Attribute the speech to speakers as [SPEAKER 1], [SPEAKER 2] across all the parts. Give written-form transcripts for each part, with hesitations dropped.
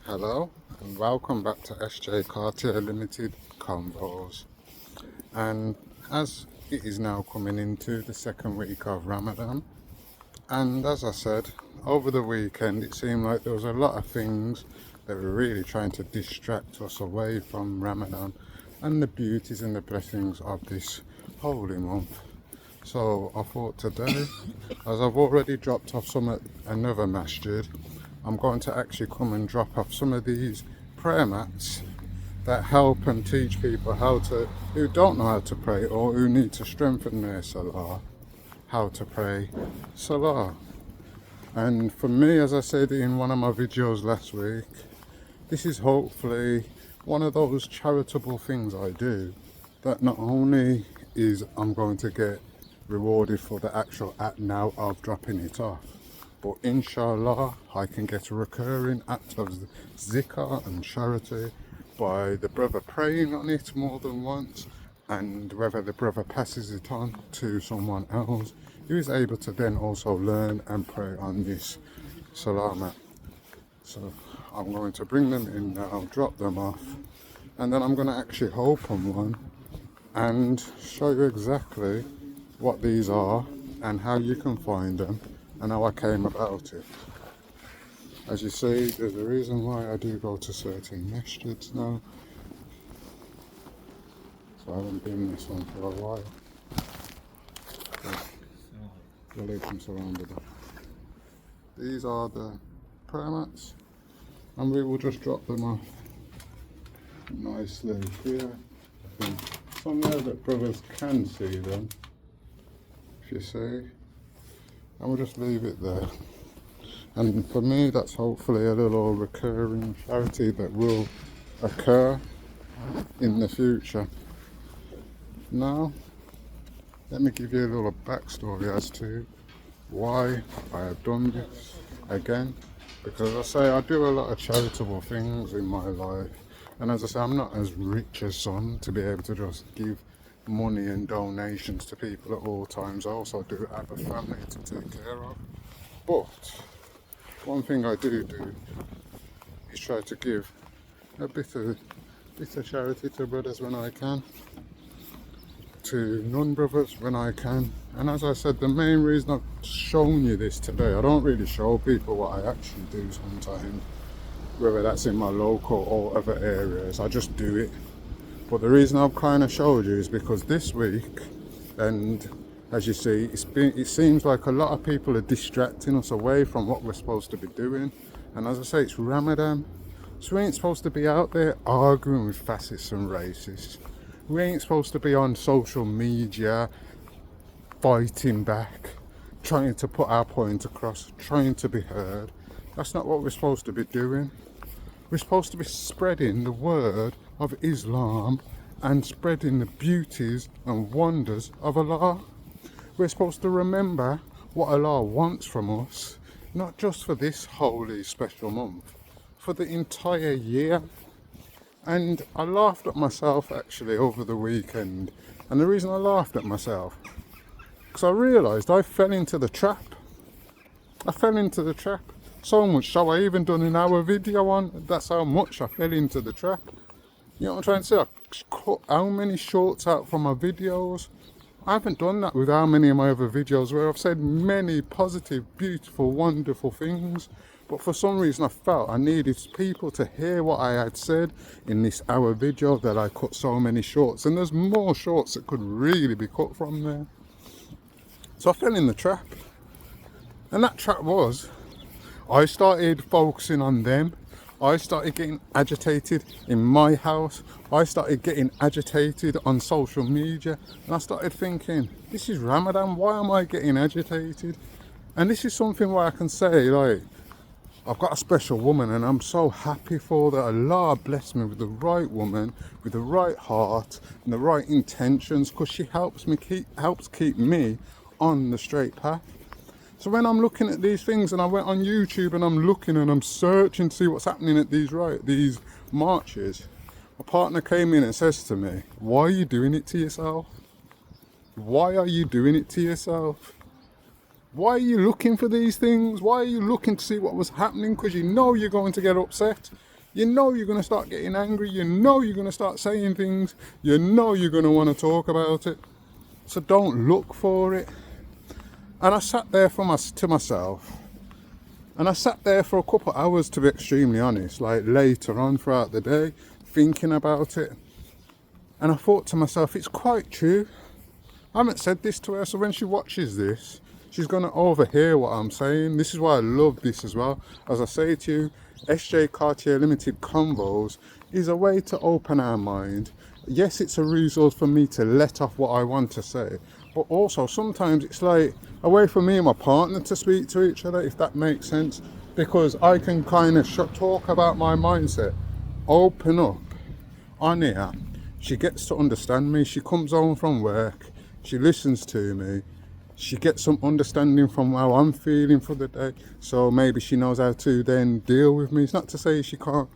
[SPEAKER 1] Hello and welcome back to SJ Cartier Limited Convos. And as it is now coming into the second week of Ramadan, and as I said, over the weekend it seemed like there was a lot of things that were really trying to distract us away from Ramadan and the beauties and the blessings of this holy month. So I thought today, as I've already dropped off some at another masjid, I'm going to actually come and drop off some of these prayer mats that help and teach people who don't know how to pray or who need to strengthen their salah, how to pray salah. And for me, as I said in one of my videos last week, this is hopefully one of those charitable things I do that not only is I'm going to get rewarded for the actual act now of dropping it off, but inshallah I can get a recurring act of zikr and charity by the brother praying on it more than once, and whether the brother passes it on to someone else who is able to then also learn and pray on this salah mat. So I'm going to bring them in now, drop them off, and then I'm going to actually open one and show you exactly what these are and how you can find them and how I came about it. As you see, there's a reason why I do go to certain masjids now. So I haven't been in this one for a while. We'll leave them surrounded. These are the prayer mats, and we will just drop them off nicely here. Somewhere that brothers can see them, if you see. And we'll just leave it there. And for me, that's hopefully a little recurring charity that will occur in the future. Now, let me give you a little backstory as to why I have done this again. Because I say I do a lot of charitable things in my life. And as I say, I'm not as rich as some to be able to just give money and donations to people at all times. I also do have a family to take care of. But one thing I do is try to give a bit of charity to brothers when I can, to non-brothers when I can. And as I said, the main reason I've shown you this today, I don't really show people what I actually do sometimes, whether that's in my local or other areas. I just do it. But the reason I've kind of showed you is because this week, and as you see, it seems like a lot of people are distracting us away from what we're supposed to be doing. And as I say, it's Ramadan, so we ain't supposed to be out there arguing with fascists and racists. We ain't supposed to be on social media fighting back, trying to put our point across, trying to be heard. That's not what we're supposed to be doing. We're supposed to be spreading the word of Islam and spreading the beauties and wonders of Allah. We're supposed to remember what Allah wants from us, not just for this holy special month, for the entire year. And I laughed at myself actually over the weekend. And the reason I laughed at myself, because I realised I fell into the trap. So much so I even done an hour video on. That's how much I fell into the trap. You know what I'm trying to say? I cut how many shorts out from my videos. I haven't done that with how many of my other videos where I've said many positive, beautiful, wonderful things. But for some reason I felt I needed people to hear what I had said in this hour video that I cut so many shorts. And there's more shorts that could really be cut from there. So I fell in the trap. And that trap was, I started focusing on them. I started getting agitated in my house. I started getting agitated on social media. And I started thinking, this is Ramadan, why am I getting agitated? And this is something where I can say, like, I've got a special woman and I'm so happy for that. Allah blessed me with the right woman, with the right heart and the right intentions, because she helps keep me on the straight path. So when I'm looking at these things, and I went on YouTube and I'm looking and I'm searching to see what's happening at these marches, my partner came in and says to me, why are you doing it to yourself? Why are you doing it to yourself? Why are you looking for these things? Why are you looking to see what was happening? Because you know you're going to get upset. You know you're going to start getting angry. You know you're going to start saying things. You know you're going to want to talk about it. So don't look for it. And I sat there to myself. And I sat there for a couple of hours, to be extremely honest, like later on throughout the day, thinking about it. And I thought to myself, it's quite true. I haven't said this to her, so when she watches this, she's going to overhear what I'm saying. This is why I love this as well. As I say to you, SJ Cartier Limited Convos is a way to open our mind. Yes, it's a resource for me to let off what I want to say, but also sometimes it's like a way for me and my partner to speak to each other, if that makes sense, because I can kind of talk about my mindset, open up on here. She gets to understand me. She comes home from work, she listens to me, she gets some understanding from how I'm feeling for the day, so maybe she knows how to then deal with me. It's not to say she can't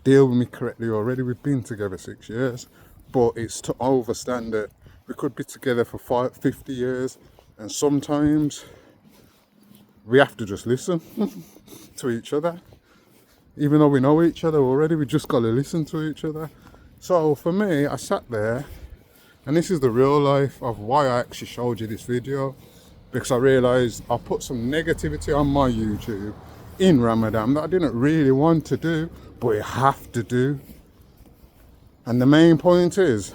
[SPEAKER 1] deal with me correctly already. We've been together 6 years, but it's to understand that we could be together for 50 years, and sometimes we have to just listen to each other. Even though we know each other already, we just got to listen to each other. So for me, I sat there, and this is the real life of why I actually showed you this video, because I realised I put some negativity on my YouTube in Ramadan that I didn't really want to do, but you have to do. And the main point is,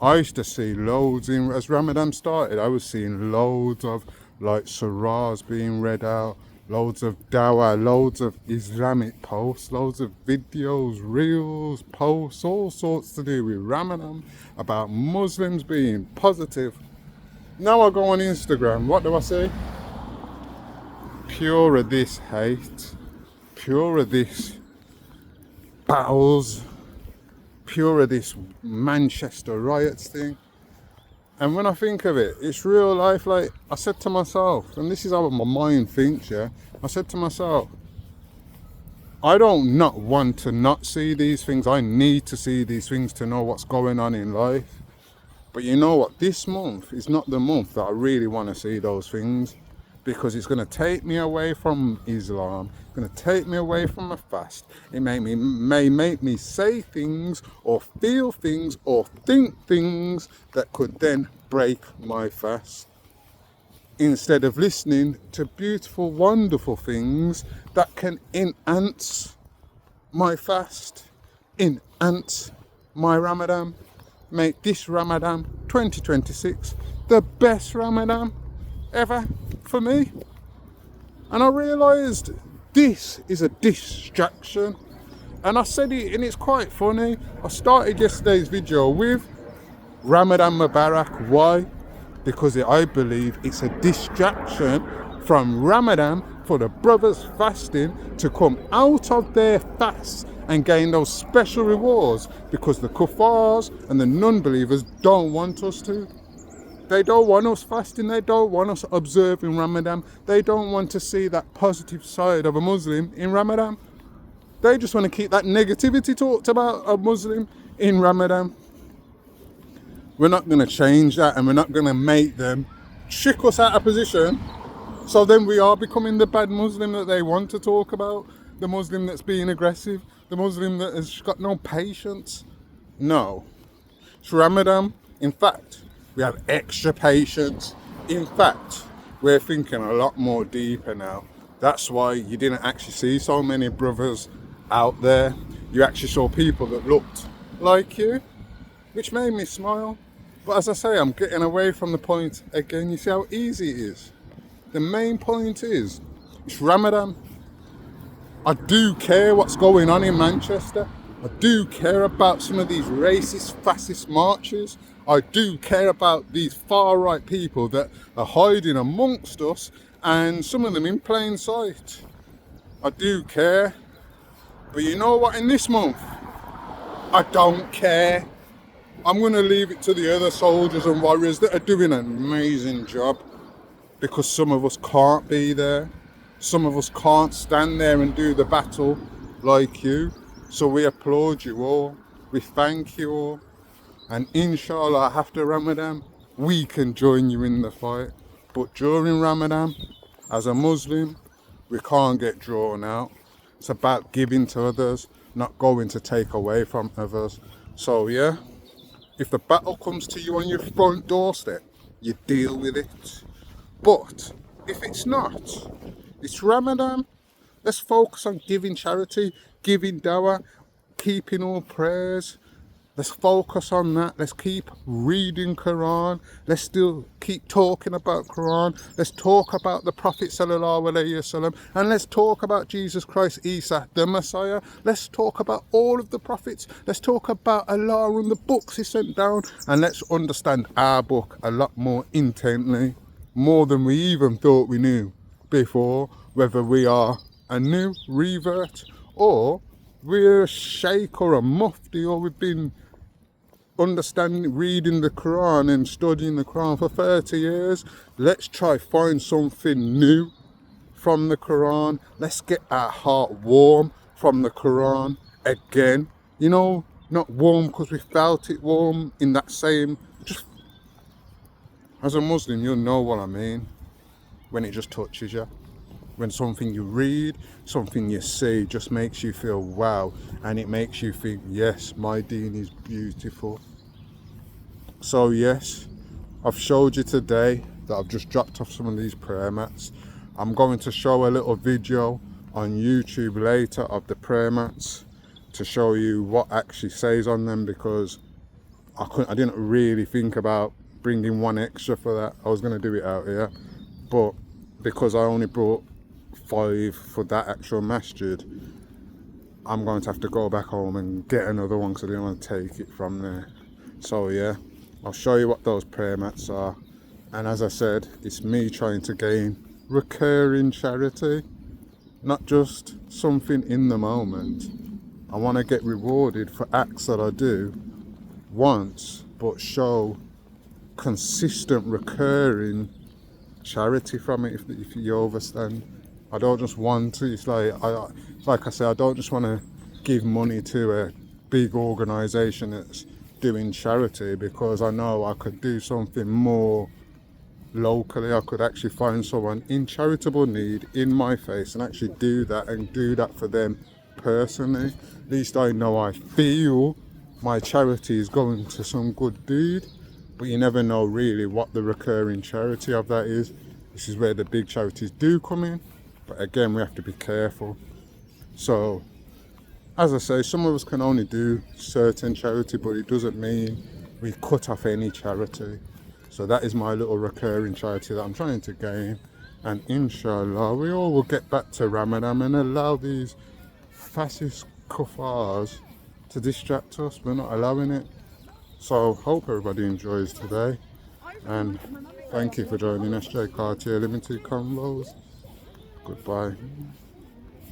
[SPEAKER 1] I used to see loads as Ramadan started, I was seeing loads of like surahs being read out, loads of dawah, loads of Islamic posts, loads of videos, reels, posts, all sorts to do with Ramadan, about Muslims being positive. Now I go on Instagram, what do I see? Pure of this hate, pure of this battles, pure of this Manchester riots thing. And when I think of it, it's real life. Like I said to myself, and this is how my mind thinks, yeah, I said to myself, I don't not want to not see these things. I need to see these things to know what's going on in life. But you know what, this month is not the month that I really want to see those things, because it's going to take me away from Islam, it's going to take me away from a fast. It may make me say things or feel things or think things that could then break my fast, instead of listening to beautiful, wonderful things that can enhance my fast, enhance my Ramadan, make this Ramadan 2026 the best Ramadan ever for me. And I realised this is a distraction. And I said it, and it's quite funny. I started yesterday's video with Ramadan Mubarak. Why? Because I believe it's a distraction from Ramadan for the brothers fasting to come out of their fast and gain those special rewards, because the kuffars and the non-believers don't want us to. They don't want us fasting, they don't want us observing Ramadan, they don't want to see that positive side of a Muslim in Ramadan. They just want to keep that negativity talked about a Muslim in Ramadan. We're not going to change that, and we're not going to make them trick us out of position, so then we are becoming the bad Muslim that they want to talk about, the Muslim that's being aggressive, the Muslim that has got no patience. No. It's Ramadan. In fact, we have extra patience. In fact, we're thinking a lot more deeper now. That's why you didn't actually see so many brothers out there. You actually saw people that looked like you, which made me smile. But as I say, I'm getting away from the point again. You see how easy it is. The main point is, it's Ramadan. I do care what's going on in Manchester. I do care about some of these racist, fascist marches. I do care about these far-right people that are hiding amongst us, and some of them in plain sight. I do care. But you know what, in this month, I don't care. I'm going to leave it to the other soldiers and warriors that are doing an amazing job, because some of us can't be there. Some of us can't stand there and do the battle like you. So we applaud you all. We thank you all. And inshallah, after Ramadan, we can join you in the fight. But during Ramadan, as a Muslim, we can't get drawn out. It's about giving to others, not going to take away from others. So yeah, if the battle comes to you on your front doorstep, you deal with it. But if it's not, it's Ramadan. Let's focus on giving charity, giving dawah, keeping all prayers. Let's focus on that. Let's keep reading Quran. Let's still keep talking about Quran. Let's talk about the Prophet sallallahu alaihi wasallam, and let's talk about Jesus Christ, Isa, the Messiah. Let's talk about all of the prophets. Let's talk about Allah and the books He sent down, and let's understand our book a lot more intently, more than we even thought we knew before. Whether we are a new revert, or we're a sheikh or a mufti, or we've been understanding, reading the Quran and studying the Quran for 30 years. Let's try find something new from the Quran. Let's get our heart warm from the Quran again. You know, not warm because we felt it warm in that same, just as a Muslim, you'll know what I mean, when it just touches you. When something you read, something you see just makes you feel wow, and it makes you think, yes, my deen is beautiful. So yes, I've showed you today that I've just dropped off some of these prayer mats. I'm going to show a little video on YouTube later of the prayer mats to show you what actually says on them, because I didn't really think about bringing one extra for that. I was going to do it out here, but because I only brought 5 for that actual masjid, I'm going to have to go back home and get another one because I didn't want to take it from there. So yeah, I'll show you what those prayer mats are, and as I said, it's me trying to gain recurring charity, not just something in the moment. I want to get rewarded for acts that I do once, but show consistent recurring charity from it, if you understand. I don't just want to, it's like I say, I don't just want to give money to a big organisation that's doing charity, because I know I could do something more locally. I could actually find someone in charitable need in my face and actually do that, and do that for them personally. At least I know I feel my charity is going to some good deed, but you never know really what the recurring charity of that is. This is where the big charities do come in, but again, we have to be careful. So as I say, some of us can only do certain charity, but it doesn't mean we cut off any charity. So that is my little recurring charity that I'm trying to gain, and inshallah we all will get back to Ramadan and allow these fascist kuffars to distract us. We're not allowing it. So hope everybody enjoys today, and thank you for joining SJ Cartier Limited Convos. Goodbye.